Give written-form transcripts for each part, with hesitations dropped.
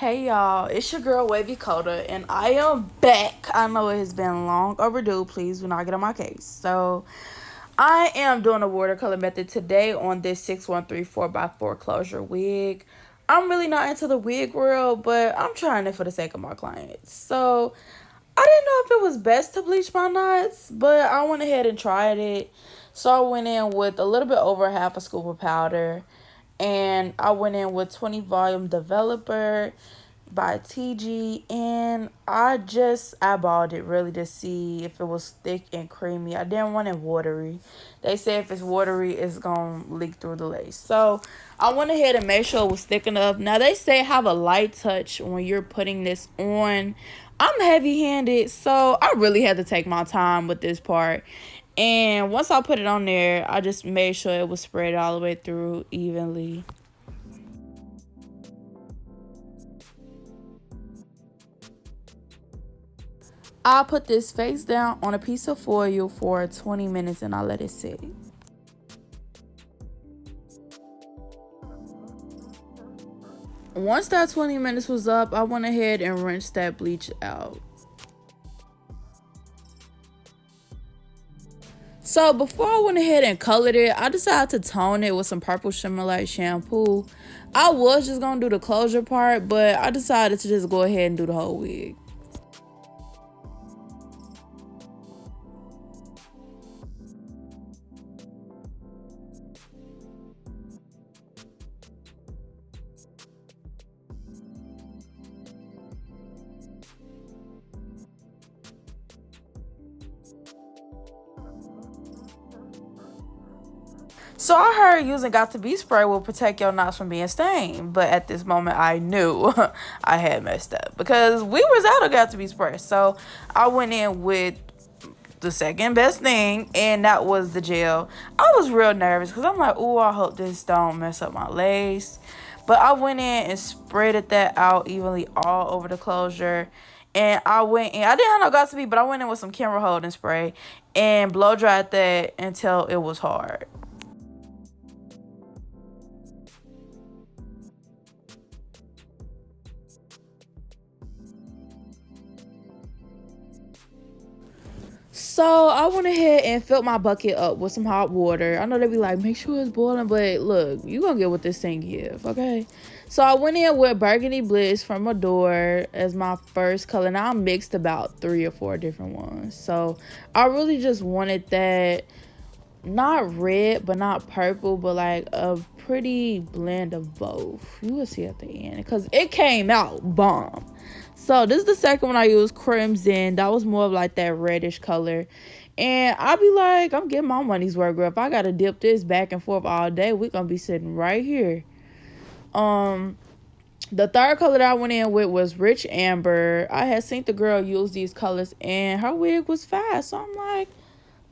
Hey y'all, it's your girl Wavy Coda, and I am back. I know it has been long overdue. Please do not get on my case. I am doing a watercolor method today on this 6134 by 4 closure wig. I'm really not into the wig world, but I'm trying it for the sake of my clients. I didn't know if it was best to bleach my knots, but I went ahead and tried it. So I went in with a little bit over half a scoop of powder, and I went in with 20 volume developer by TG, and I just eyeballed it really to see if it was thick and creamy. I didn't want it watery. They say if it's watery, it's gonna leak through the lace. So I went ahead and made sure it was thick enough. Now they say have a light touch when you're putting this on. I'm heavy handed, so I really had to take my time with this part. And once I put it on there, I just made sure it was spread all the way through evenly. I put this face down on a piece of foil for 20 minutes and I let it sit. Once that 20 minutes was up, I went ahead and rinsed that bleach out. So before I went ahead and colored it, I decided to tone it with some purple shimmer light shampoo. I was just going to do the closure part, but I decided to just go ahead and do the whole wig. So I heard using Got to Be spray will protect your knots from being stained, but at this moment I knew I had messed up because we was out of Got to Be spray. So I went in with the second best thing, and that was the gel. I was real nervous because I'm like, oh, I hope this don't mess up my lace. But I went in and spreaded that out evenly all over the closure. And I went in, I didn't have no Got to Be, but I went in with some camera holding spray and blow dried that until it was hard. So I went ahead and filled my bucket up with some hot water. I know they be like, make sure it's boiling, but look, you gonna get what this thing give, okay? So I went in with Burgundy Bliss from Adore as my first color. Now I mixed about 3 or 4 different ones. So I really just wanted that, not red, but not purple, but like a pretty blend of both. You will see at the end, because it came out bomb. So this is the second one I used, Crimson. That was more of like that reddish color. And I'll be like, I'm getting my money's worth, girl. If I gotta dip this back and forth all day, we're gonna be sitting right here. The third color that I went in with was Rich Amber. I had seen the girl use these colors and her wig was fast. So I'm like,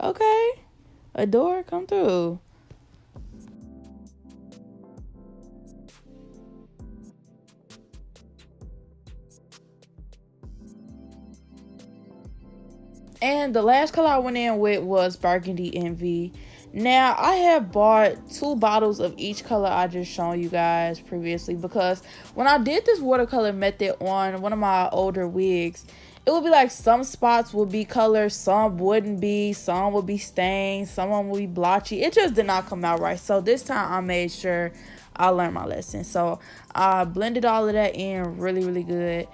okay, Adore, come through. And the last color I went in with was Burgundy Envy. Now, I have bought 2 bottles of each color I just shown you guys previously, because when I did this watercolor method on one of my older wigs, it would be like some spots would be colors, some wouldn't be, some would be stained, some of them would be blotchy. It just did not come out right. So this time I made sure I learned my lesson. So I blended all of that in really, really good.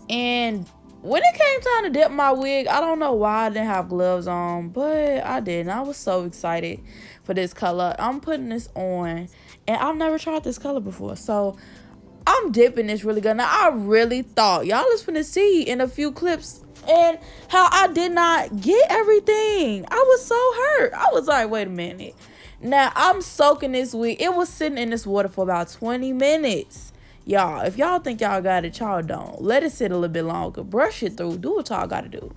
And when it came time to dip my wig, I don't know why I didn't have gloves on, but I did. And I was so excited for this color. I'm putting this on, and I've never tried this color before. So I'm dipping this really good. Now, I really thought y'all was finna see in a few clips and how I did not get everything. I was so hurt. I was like, wait a minute. Now, I'm soaking this wig. It was sitting in this water for about 20 minutes. Y'all, if y'all think y'all got it, y'all don't. Let it sit a little bit longer. Brush it through. Do what y'all gotta do.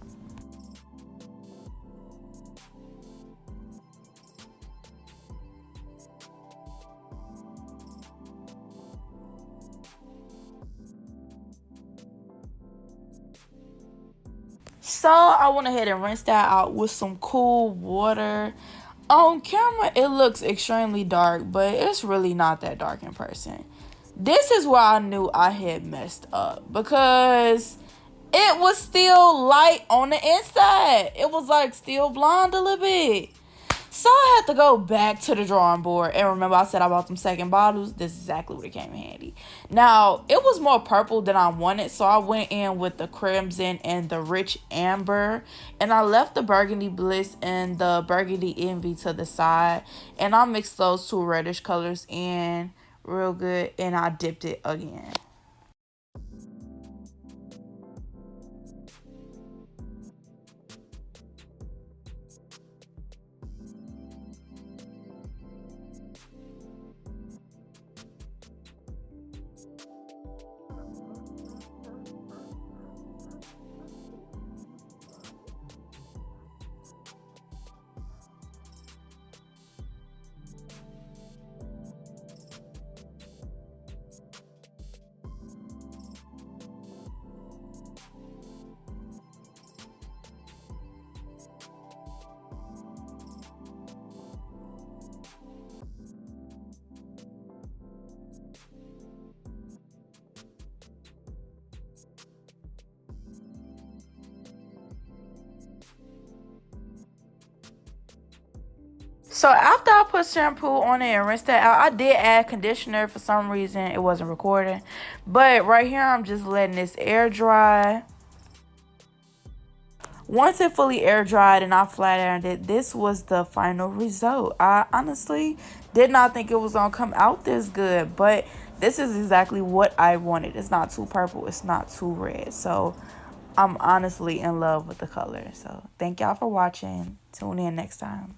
So I went ahead and rinsed that out with some cool water. On camera, it looks extremely dark, but it's really not that dark in person. This is where I knew I had messed up, because it was still light on the inside. It was like still blonde a little bit. So I had to go back to the drawing board. And remember, I said I bought them second bottles. This is exactly what it came in handy. Now, it was more purple than I wanted, so I went in with the crimson and the rich amber. And I left the Burgundy Bliss and the Burgundy Envy to the side. And I mixed those two reddish colors in real good. And I dipped it again. So after I put shampoo on it and rinsed that out, I did add conditioner. For some reason, it wasn't recording. But right here, I'm just letting this air dry. Once it fully air dried and I flat ironed it, this was the final result. I honestly did not think it was going to come out this good, but this is exactly what I wanted. It's not too purple. It's not too red. So I'm honestly in love with the color. So thank y'all for watching. Tune in next time.